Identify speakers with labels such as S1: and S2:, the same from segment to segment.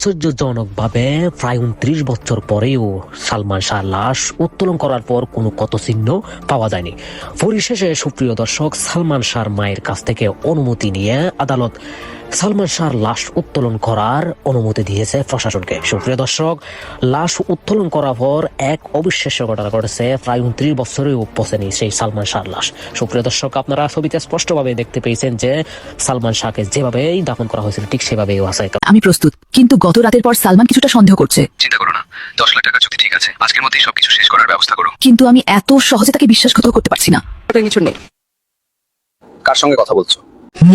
S1: আশ্চর্যজনকভাবে প্রায় 29 বছর পরেও সালমান শাহর লাশ উত্তোলন করার পর কোনো ক্ষতচিহ্ন পাওয়া যায়নি। পরিশেষে সুপ্রিয় দর্শক, সালমান শাহর মায়ের কাছ থেকে অনুমতি নিয়ে আদালত সালমান শাহর লাশ উত্তোলন করার অনুমতি দিয়েছে প্রশাসনকে। সুপ্রিয় দর্শক, লাশ উত্তোলন করার পর এক অবিশ্বাস্য ঘটনা ঘটেছে। প্রায় 29 বছরেও পৌঁছেনি সেই সালমান শাহর লাশ। সুপ্রিয় দর্শক, আপনারা ছবিতে স্পষ্টভাবে দেখতে পেয়েছেন যে সালমান শাহকে যেভাবেই দাফন করা হয়েছিল ঠিক সেভাবেই আছে।
S2: আমি প্রস্তুত, কিন্তু গত রাতের পর সালমান কিছুটা সন্দেহ করছে।
S3: চিন্তা করো না, 10 লাখ টাকা চুক্তি ঠিক আছে, আজকের মধ্যেই সবকিছু শেষ করার ব্যবস্থা করো।
S2: কিন্তু আমি এত সহজে তাকে বিশ্বাসঘাতক করতে পারছি না।
S4: কিছু নেই।
S3: কার সঙ্গে কথা বলছো?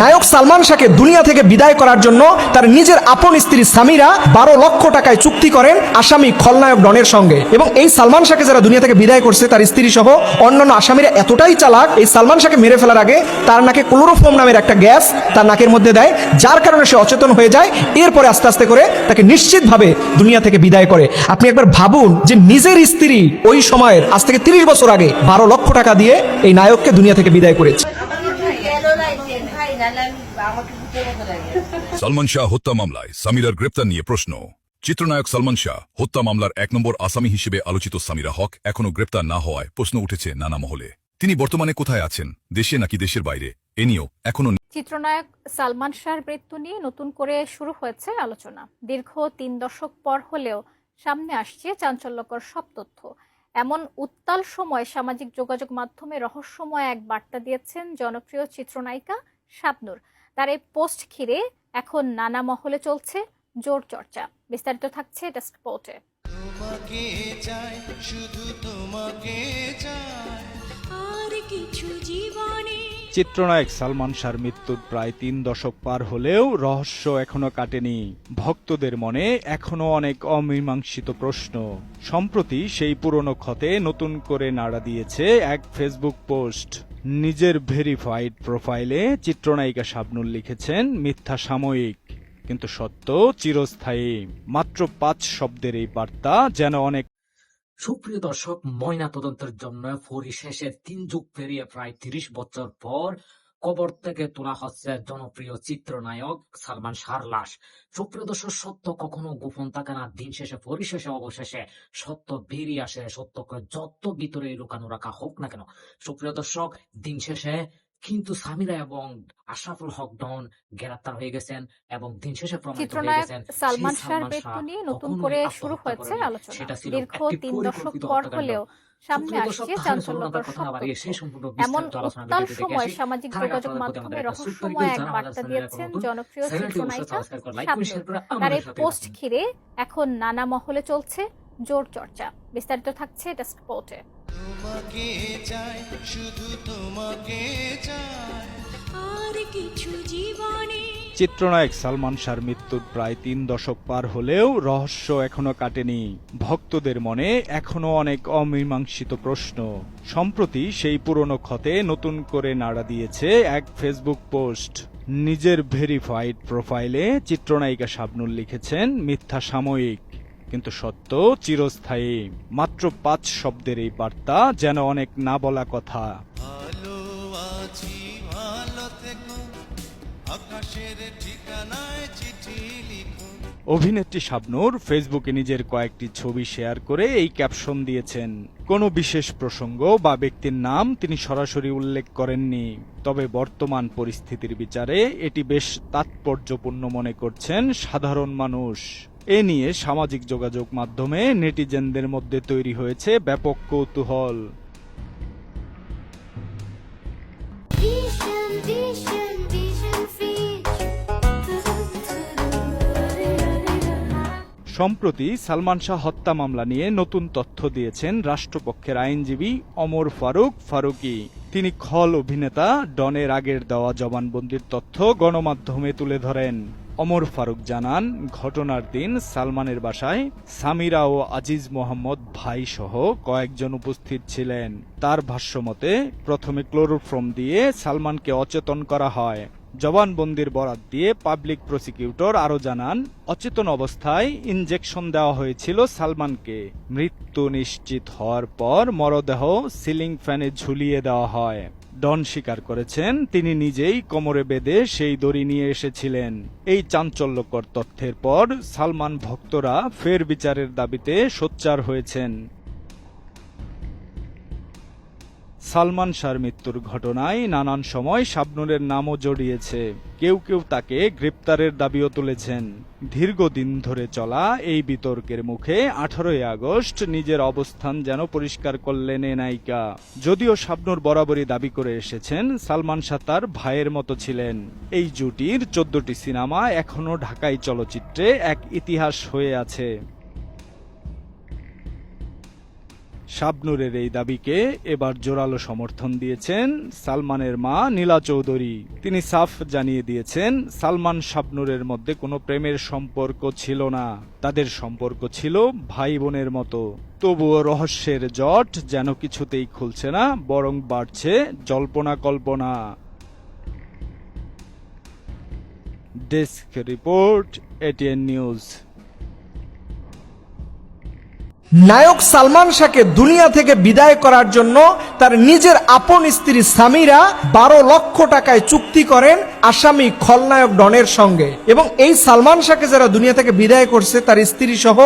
S5: নায়ক সালমান শাহকে দুনিয়া থেকে বিদায় করার জন্য তার নিজের আপন স্ত্রী সামিরা 12 লক্ষ টাকায় চুক্তি করেন আসামি খলনায়ক ডনের সঙ্গে। এবং এই সালমান শাহকে যারা দুনিয়া থেকে বিদায় করছে তার স্ত্রী সহ অন্যান্য আসামিরা এতটাই চালাক, এই সালমান শাহকে মেরে ফেলার আগে তার নাকে ক্লোরোফর্ম নামের একটা গ্যাস তার নাকের মধ্যে দেয়, যার কারণে সে অচেতন হয়ে যায়। এরপরে আস্তে আস্তে করে তাকে নিশ্চিতভাবে দুনিয়া থেকে বিদায় করে। আপনি একবার ভাবুন যে নিজের স্ত্রী ওই সময়ের আজ থেকে 30 বছর আগে 12 লক্ষ টাকা দিয়ে এই নায়ককে দুনিয়া থেকে বিদায় করেছে।
S6: সালমান শাহ হত্যা মামলায় সামিরার গ্রেপ্তার নিয়ে প্রশ্ন। চিত্রনায়ক সালমান শাহ হত্যা মামলার 1 নম্বর আসামি হিসেবে আলোচিত সামিরা হক এখনো গ্রেপ্তার না হওয়ায় প্রশ্ন উঠেছে নানা মহলে। তিনি বর্তমানে কোথায় আছেন, দেশে নাকি দেশের বাইরে, এ নিয়েও এখনো।
S7: চিত্রনায়ক সালমান শাহর মৃত্যু নিয়ে নতুন করে শুরু হয়েছে আলোচনা। দীর্ঘ 3 দশক পর হলেও সামনে আসছে চাঞ্চল্যকর সব তথ্য। এমন উত্তাল সময় সামাজিক যোগাযোগ মাধ্যমে রহস্যময় এক বার্তা দিয়েছেন জনপ্রিয় চিত্রনায়িকা শাবনূর। তার এই পোস্ট ঘিরে এখন নানা মহলে চলছে জোর চর্চা। বিস্তারিত থাকছে ডেস্ক রিপোর্টে।
S8: চিত্রনায়ক সালমান শাহর মৃত্যুর প্রায় 3 দশক পার হলেও রহস্য এখনো কাটেনি। ভক্তদের মনে এখনো অনেক অমীমাংসিত প্রশ্ন। সম্প্রতি সেই পুরনো ক্ষতে নতুন করে নাড়া দিয়েছে এক ফেসবুক পোস্ট। নিজের ভেরিফাইড প্রোফাইলে চিত্রনায়িকা শাবনূর লিখেছেন, মিথ্যা সাময়িক কিন্তু সত্য চিরস্থায়ী। মাত্র 5 শব্দের এই বার্তা যেন অনেক।
S1: সুপ্রিয় দর্শক, ময়না তদন্তের জন্য পরিশেষে 3 যুগ পেরিয়ে প্রায় 30 বছর পর কবর থেকে তোলা হচ্ছে জনপ্রিয় চিত্রনায়ক সালমান শাহর লাশ। সুপ্রিয় দর্শক, সত্য কখনো গোপন থাকে না। দিন শেষে পরিশেষে অবশেষে সত্য বেরিয়ে আসে, সত্যকে যত ভিতরে লুকানো রাখা হোক না কেন। সুপ্রিয় দর্শক, দিন শেষে কিন্তু সামিরা এবং আশরাফুল হক ডন গ্রেপ্তার হয়ে গেছেন এবং দিন শেষে
S7: চিত্রনায়ক সালমান শাহর মৃত্যু নিয়ে নতুন করে শুরু হয়েছে আলোচনা। দীর্ঘ 3 দশক পর হলেও সামনে আসছে চাঞ্চল্যকর সব তথ্য। এমন উত্তাল সময় সামাজিক যোগাযোগ মাধ্যমে রহস্যময় এক বার্তা দিয়েছেন জনপ্রিয় চিত্রনায়িকা শাবনূর। তার এই পোস্ট ঘিরে এখন নানা মহলে চলছে জোর চর্চা। বিস্তারিত থাকছে ডেস্ক রিপোর্টে।
S8: চিত্রনায়ক সালমান শাহর মৃত্যুর প্রায় 3 দশক পার হলেও রহস্য এখনো কাটেনি। ভক্তদের মনে এখনো অনেক অমীমাংসিত প্রশ্ন। সম্প্রতি সেই পুরনো ক্ষতে নতুন করে নাড়া দিয়েছে এক ফেসবুক পোস্ট। নিজের ভেরিফাইড প্রোফাইলে চিত্রনায়িকা শাবনূর লিখেছেন, মিথ্যা সাময়িক কিন্তু সত্য চিরস্থায়ী। মাত্র 5 শব্দের এই বার্তা যেন অনেক না বলা কথা। অভিনেত্রী শাবনূর ফেসবুকে নিজের কয়েকটি ছবি শেয়ার করে এই ক্যাপশন দিয়েছেন। কোনো বিশেষ প্রসঙ্গ বা ব্যক্তির নাম তিনি সরাসরি উল্লেখ করেননি, তবে বর্তমান পরিস্থিতির বিচারে এটি বেশ তাৎপর্যপূর্ণ মনে করছেন সাধারণ মানুষ। এ নিয়ে সামাজিক যোগাযোগ মাধ্যমে নেটিজেনদের মধ্যে তৈরি হয়েছে ব্যাপক কৌতূহল। সম্প্রতি সালমান শাহ হত্যা মামলা নিয়ে নতুন তথ্য দিয়েছেন রাষ্ট্রপক্ষের আইনজীবী ওমর ফারুকী। তিনি খল অভিনেতা ডনের আগের দেওয়া জবানবন্দির তথ্য গণমাধ্যমে তুলে ধরেন। ওমর ফারুক জানান, ঘটনার দিন সালমানের বাসায় সামিরা ও আজিজ মোহাম্মদ ভাই সহ কয়েকজন উপস্থিত ছিলেন। তার ভাষ্যমতে প্রথমে ক্লোরোফর্ম দিয়ে সালমানকে অচেতন করা হয়। জবানবন্দির বরাত দিয়ে পাবলিক প্রসিকিউটর আরও জানান, অচেতন অবস্থায় ইনজেকশন দেওয়া হয়েছিল সালমানকে। মৃত্যু নিশ্চিত হওয়ার পর মরদেহ সিলিং ফ্যানে ঝুলিয়ে দেওয়া হয়। ডন স্বীকার করেছেন তিনি নিজেই কোমরে বেঁধে সেই দড়ি নিয়ে এসেছিলেন। এই চাঞ্চল্যকর তথ্যের পর সালমান ভক্তরা ফের বিচারের দাবিতে সোচ্চার হয়েছেন। সালমান শাহর মৃত্যুর ঘটনায় নানান সময় শাবনূরের নামও জড়িয়েছে। কেউ কেউ তাকে গ্রেপ্তারের দাবিও তুলেছেন। দীর্ঘদিন ধরে চলা এই বিতর্কের মুখে 18 আগস্ট নিজের অবস্থান যেন পরিষ্কার করলেন এ নায়িকা। যদিও শাবনূর বরাবরই দাবি করে এসেছেন সালমান শাহ তার ভাইয়ের মতো ছিলেন। এই জুটির 14টি সিনেমা এখনো ঢাকাই চলচ্চিত্রে এক ইতিহাস হয়ে আছে। শাবনূরের এই দাবিকে এবার জোরালো সমর্থন দিয়েছেন সালমানের মা নীলা চৌধুরী। তিনি সাফ জানিয়ে দিয়েছেন সালমান শাবনূরের মধ্যে কোনো প্রেমের সম্পর্ক ছিল না, তাদের সম্পর্ক ছিল ভাই বোনের মতো। তবুও রহস্যের জট যেন কিছুতেই খুলছে না, বরং বাড়ছে জল্পনা কল্পনা। Desk report, ATN news.
S5: নায়ক সালমান শাহকে দুনিয়া থেকে বিদায় করার জন্য তার নিজের আপন স্ত্রী সামিরা 12 লক্ষ টাকায় চুক্তি করেন আসামি খলনায়ক ডনের সঙ্গে। এবং এই সালমান শাহকে যারা দুনিয়া থেকে বিদায় করছে তার স্ত্রী সহ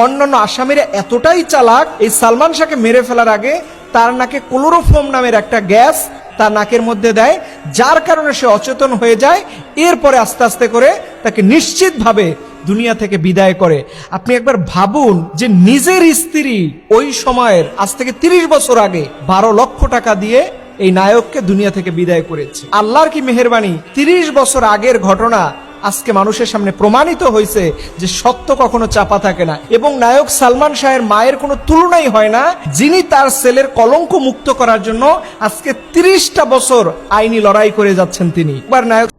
S5: অন্যান্য আসামিরা এতটাই চালাক, এই সালমান শাহকে মেরে ফেলার আগে তার নাকে ক্লোরোফোম নামের একটা গ্যাস তার নাকের মধ্যে দেয়, যার কারণে সে অচেতন হয়ে যায়। এরপরে আস্তে আস্তে করে তাকে নিশ্চিতভাবে দুনিয়া থেকে বিদায় করে। আপনি একবার ভাবুন যে নিজের স্ত্রী ওই সময়ের আজ থেকে 30 বছর আগে 12 লক্ষ টাকা দিয়ে এই নায়ককে দুনিয়া থেকে বিদায় করেছে। আল্লাহর কি মেহেরবানি, 30 বছর আগের ঘটনা আজকে মানুষের সামনে প্রমাণিত হয়েছে যে সত্য কখনো চাপা থাকে না। এবং নায়ক সালমান শাহের মায়ের কোনো তুলনাই হয় না, যিনি তার ছেলের কলঙ্ক মুক্ত করার জন্য আজকে 30টা বছর আইনি লড়াই করে যাচ্ছেন। তিনি একবার নায়ক